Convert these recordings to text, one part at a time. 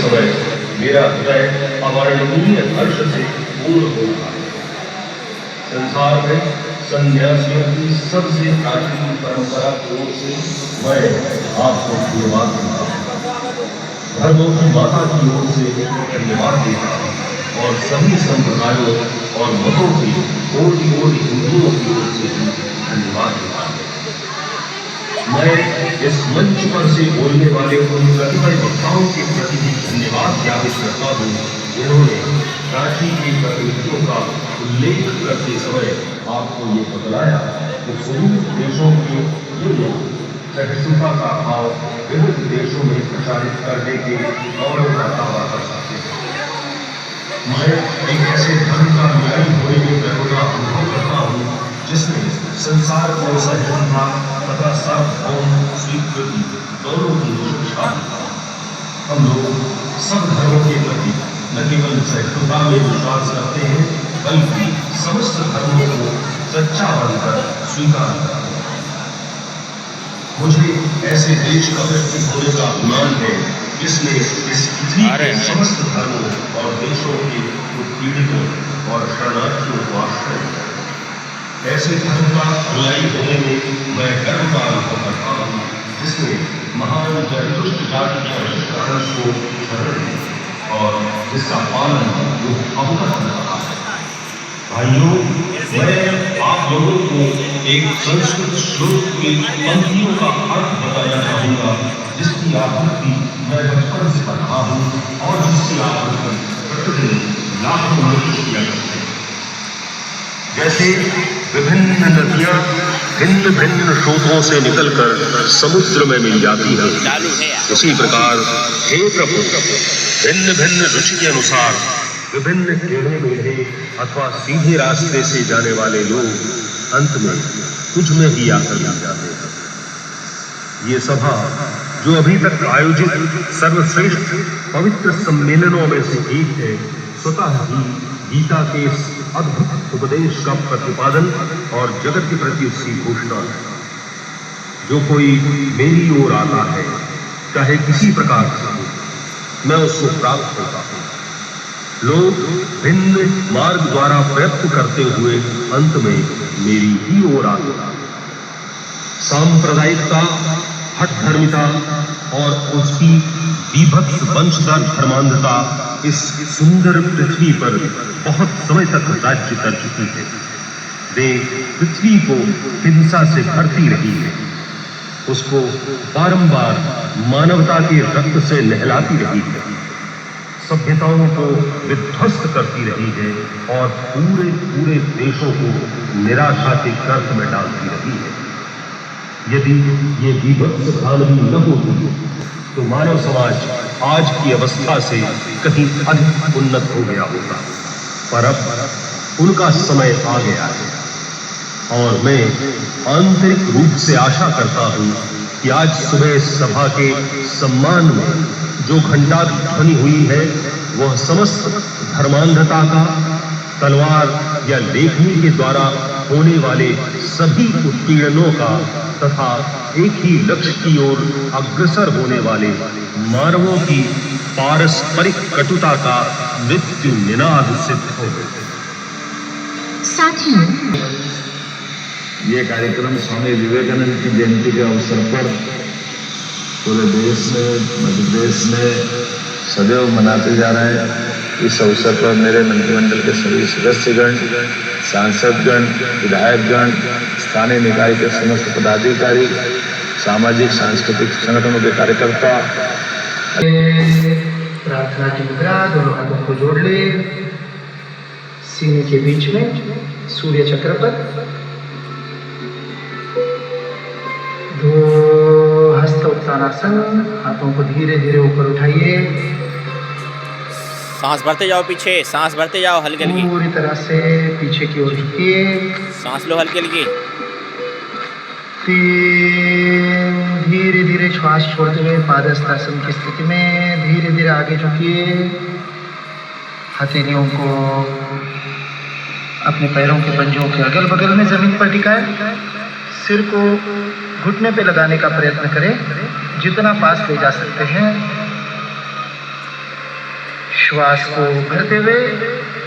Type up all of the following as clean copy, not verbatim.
समय मेरा हृदय अवर्णनीय हर्ष से पूर्ण हो रहा है। संसार में सन्यासियों की सबसे प्राचीन परंपरा की ओर से मैं आपको धन्यवाद देता हूँ। धर्मों की माता की ओर से धन्यवाद देता हूँ और सभी संप्रदायों और मतों के कोटि कोटि हिंदुओं की ओर से भी धन्यवाद देता हूँ। मैं इस मंच पर से बोलने वाले उन प्रतिबद्ध वक्ताओं के प्रति भी धन्यवाद ज्ञापित करता हूँ जिन्होंने रांची की गतिविधियों का उल्लेख करते समय आपको ये बतलाया कि सुदूर देशों के ये लोग सहिष्णुता का भाव विभिन्न देशों में प्रचारित करने के गौरव का दावा कर सकते हैं। मैं एक ऐसे धर्म का अनुयायी होने में गर्व का अनुभव करता हूँ जिसमें संसार को सहिष्णुता तथा सार्वभौम स्वीकृति दोनों की शामिल है। हम लोग सब धर्मों के प्रति न केवल सहिष्णुता में विश्वास करते हैं बल्कि समस्त धर्मों को सच्चा मानकर स्वीकार करते हैं। मुझे ऐसे देश का व्यक्ति होने का अभिमान है जिसने इस पृथ्वी के समस्त धर्मों और देशों के उत्पीड़ितों और शरणार्थियों को आश्रय दिया। ऐसे धर्म का अनुयायी होने में मैं गर्व का अनुभव करता हूँ जिसने महान जरतुष्ट जाति के हंस को शरण दी और जिसका पालन वो अब तक कर रहा है। भाइयों, मैं आप लोगों को एक संस्कृत श्लोक के पंक्तियों का अर्थ बताना चाहूंगा जिसकी आवृत्ति मैं बचपन से पढ़ रहा हूँ और जिसकी आवृत्ति प्रतिदिन लाखों मनुष्य किया करते हैं। जैसे विभिन्न नदियां भिन्न भिन्न स्रोतों से निकलकर समुद्र में मिल जाती हैं, उसी प्रकार हे प्रभु भिन्न भिन्न रुचि के अनुसार विभिन्न टेढ़े मेढ़े अथवा सीधे रास्ते से जाने वाले लोग अंत में तुझ में ही आकर मिल जाते हैं। ये सभा जो अभी तक आयोजित सर्वश्रेष्ठ पवित्र सम्मेलनों में से एक है, स्वतः ही गीता के इस अद्भुत उपदेश का प्रतिपादन और जगत के प्रति उसकी घोषणा है। जो कोई मेरी ओर आता है चाहे किसी प्रकार का हो, मैं उसको प्राप्त होता हूँ। लोग भिन्न मार्ग द्वारा प्रयत्न करते हुए अंत में मेरी ही ओर आते हैं। सांप्रदायिकता, हठधर्मिता और उसकी विभत्स वंशधर धर्मांधता इस सुंदर पृथ्वी पर बहुत समय तक राज्य कर चुकी है। वे पृथ्वी को हिंसा से भरती रही है, उसको बारंबार मानवता के रक्त से नहलाती रही है, सभ्यताओं को विध्वस्त करती रही है और पूरे पूरे देशों को निराशा के गर्त में डालती रही है। यदि ये विभत्स भावना न होती तो मानव समाज आज की अवस्था से कहीं अधिक उन्नत हो गया होता, पर अब उनका समय आ गया है और मैं आंतरिक रूप से आशा करता हूं कि आज सुबह सभा के सम्मान में जो घंटा ध्वनि हुई है वह समस्त धर्मांधता का, तलवार या लेखनी के द्वारा होने वाले सभी उत्पीड़नों का तथा एक ही लक्ष्य की ओर अग्रसर होने वाले मानवों की पारस्परिक कटुता का मृत्यु निनाद सिद्ध हो। साथियों, ये कार्यक्रम स्वामी विवेकानंद की जयंती के अवसर पर पूरे देश में, मध्य प्रदेश में सदैव मनाते जा रहे हैं। इस अवसर पर मेरे मंत्रिमंडल के सभी सदस्यगण, सांसदगण, विधायकगण, स्थानीय निकाय के समस्त पदाधिकारी, सामाजिक सांस्कृतिक संगठनों के कार्यकर्ता। प्रार्थना की मुद्रा, दोनों हाथों को जोड़ ले, सीने के बीच में सूर्य चक्र पर, दो हस्त उत्तानासन, हाथों को धीरे धीरे ऊपर उठाइए, सांस भरते जाओ, पीछे सांस भरते जाओ, हल्की हल्की, पूरी तरह से पीछे की ओर झुकिए, सांस लो हल्की हल्की, धीरे धीरे श्वास छोड़ते हुए पादहस्तासन की स्थिति में धीरे धीरे आगे झुकिए, हथेलियों को अपने पैरों के पंजों के अगल बगल में जमीन पर टिकाए, सिर को घुटने पे लगाने का प्रयत्न करें जितना पास ले जा सकते हैं। श्वास को भरते हुए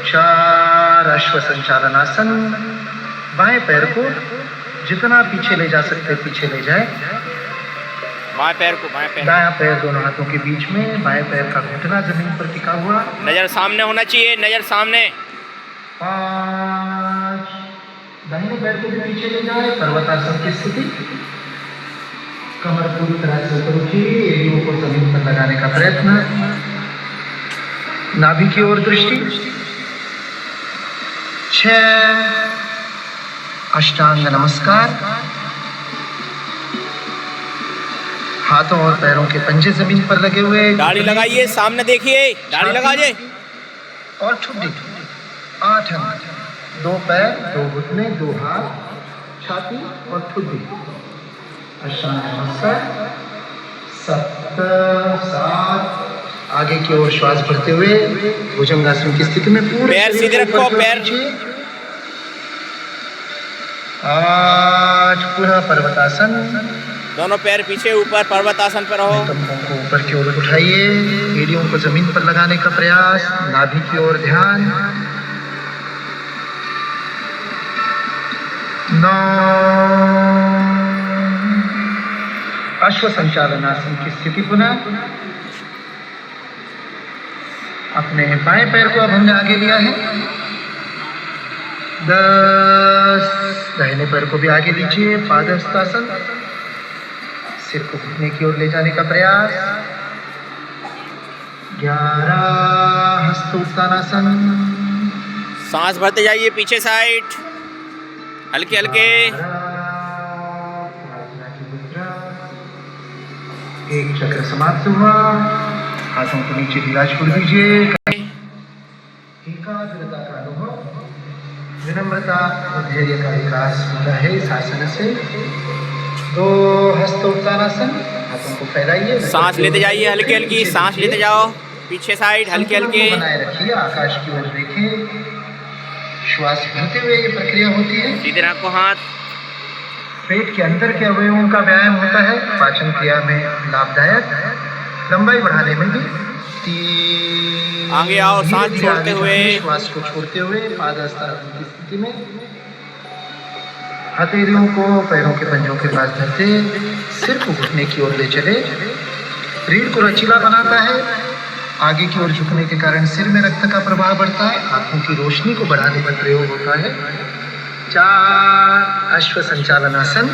4 अश्व संचालनासन। बाएं पैर को जितना पीछे ले जा सकते पीछे ले जाए। बाएं पैर को, बाएं पैर। दायां पैर दोनों हाथों के बीच में, बाएं पैर का घुटना जमीन पर टिका हुआ। नजर सामने होना चाहिए, नजर सामने। 5 दाहिने पैर को भी पीछे ले जाए, पर्वतासन की स्थिति। कमर पूरी तरह से ऊपर उठी, एड़ियों को जमीन पर लगाने का प्रयत्न। नाभि की ओर दृष्टि। 6 अष्टांग नमस्कार। हाथों और पैरों के पंजे जमीन पर लगे हुए। दाढ़ी लगाइए, सामने देखिए, दाढ़ी लगा दे। और ठुड्डी। 8 अंग। 2 पैर, 2 घुटने, 2 हाथ, छाती और ठुड्डी। अष्टांग नमस्कार। 7 आगे की ओर श्वास भरते हुए भुजंगासन की स्थिति में पूरे पैर सीधे रखो, पैर। 8 पुनः पर्वतासन। दोनों पैर पीछे, ऊपर पर्वतासन पर रहो। नितंबों को ऊपर की ओर उठाइए, एड़ियों को जमीन पर लगाने का प्रयास। नाभि की ओर ध्यान। 9 अश्व संचालनासन की स्थिति पुनः। अपने बाएं पैर को अब हमने आगे लिया है। 10 दाहिने पैर को भी आगे लीजिए, पादहस्तासन। सिर को घुटने की ओर ले जाने का प्रयास। 11 हस्त उत्तानासन। सांस भरते जाइए पीछे साइड, हल्के हल्के। 1 चक्र समाप्त हुआ। हाथों को नीचे ढीला छोड़ दीजिए। एकाग्रता का अनुभव, विनम्रता और धैर्य का विकास होता है इस आसन से। 2 हस्त उत्तानासन। हाथों को फैलाइए, सांस लेते जाइए, हल्की हल्की सांस लेते जाओ पीछे साइड, हल्के हल्के। बनाए रखिए, आकाश की ओर देखें। श्वास भरते हुए ये प्रक्रिया होती है। सीधे रखो हाथ। पेट के अंदर के अवयवों का व्यायाम होता है, पाचन क्रिया में लाभदायक, लंबाई बढ़ाने में भी। 3 आगे आओ, सांस छोड़ते हुए। श्वास को छोड़ते हुए पादहस्तासन की स्थिति में। हथेलियों को पैरों के पंजों के पास धरते, सिर को घुटने की ओर ले चले। रीढ़ को लचीला बनाता है। आगे की ओर झुकने के कारण सिर में रक्त का प्रवाह बढ़ता है, आंखों की रोशनी को बढ़ाने में प्रयोग होता है। 4 अश्व संचालनासन।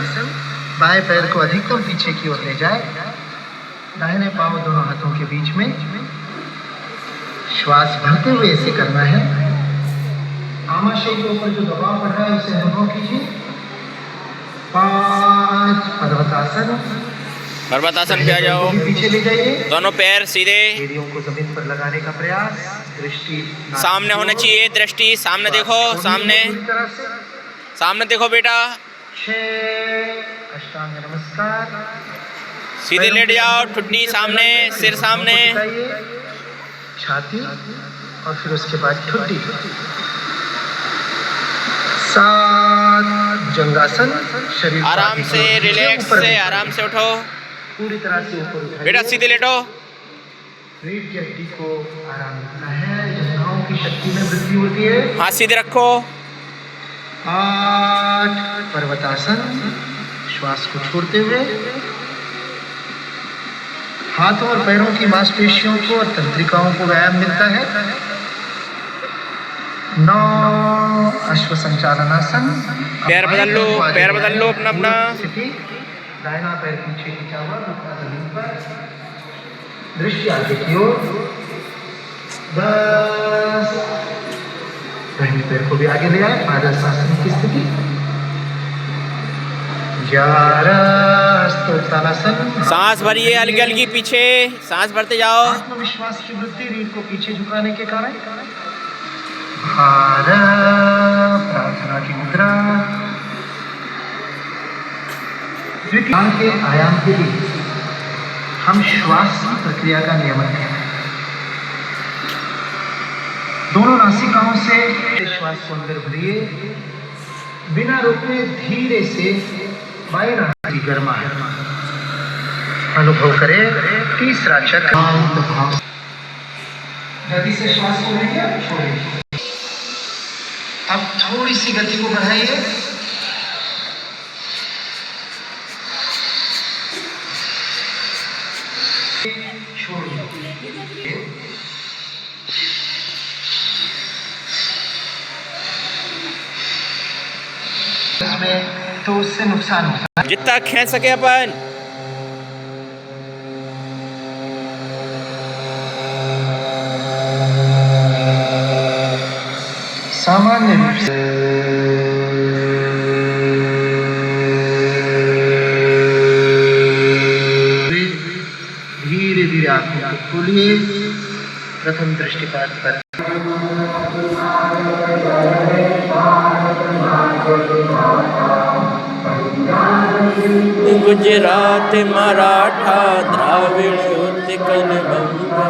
बाएं पैर को अधिकतम पीछे की ओर ले जाए, दाहिने पांव दोनों हाथों के बीच में। श्वास भरते हुए इसे करना है। आमाशय के ऊपर जो दबाव बढ़ रहा है उसे अनुभव कीजिए। 5 पर्वतासन। पर्वतासन पे आ जाओ, पीछे ले जाइए। दोनों पैर सीधे, एड़ियों को जमीन पर लगाने का प्रयास। दृष्टि सामने होना चाहिए, दृष्टि सामने देखो, सामने सामने देखो बेटा। 6 अष्टांग नमस्कार। सीधे लेट जाओ, ठुड्डी सामने, सिर सामने। छाती और फिर उसके बाद ठुड्डी। 7 जंगासन। शरीर आराम से, रिलैक्स से, आराम से उठो पूरी तरह से ऊपर उठाइए। बेटा, सीधे लेटो। रीढ़ की हड्डी को आराम मिलता है, जंघाओं की शक्ति में वृद्धि होती है। हाथ सीधे रखो। 8 पर्वतासन। श्वास को छोड़ते हुए हाथों और पैरों की मांसपेशियों को और तंत्रिकाओं को व्यायाम मिलता है। 9 अश्व संचालनासन। पैर बदल लो, पैर बदल लो अपना अपना। दाहिना पैर पीछे खींचा हुआ, घुटना जमीन पर, दृष्टि आगे की ओर। 10 दाहिने पैर को भी आगे ले आए, पादहस्तासन की स्थिति। 11 हस्तोत्तानासन। सांस भरिए हल्की हल्की पीछे, सांस भरते जाओ। आत्मविश्वास की वृद्धि रीढ़ को पीछे झुकाने के कारण। 12 प्रार्थना की मुद्रा। द्वितीय के आयाम के लिए हम श्वास की प्रक्रिया का नियमन करें। दोनों नासिकाओं से श्वास को अंदर भरिए, बिना रोके धीरे से बाएं नाक की गर्माहट अनुभव करें। तीसरा चक्र गति से श्वास को लेंगे और छोड़ेंगे। अब थोड़ी सी गति को बढ़ाइए। छोड़िए। इसमें तो उससे नुकसान होता है। जितना खींच सके अपन। सामान्य रूप से धीरे धीरे आंखों को खोलिए। प्रथम दृष्टिपात पर गुजरात मराठा द्राविड़ उत्कल बंगा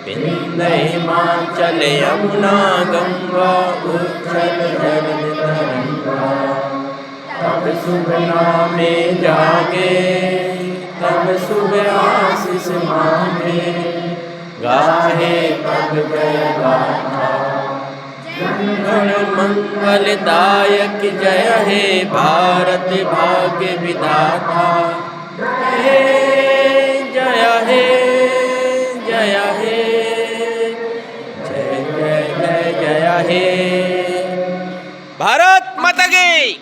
विंध्य हिमाचल यमुना गंगा उच्छल जगत तरंगा। तब सुबह में जागे तब सुबह आशीष मांगे गाहे पग जय गाथा। गण मंगलदायक जय हे भारत भाग्य विधाता। हे जय हे जय हे जय जय जय जय हे। भारत माता की।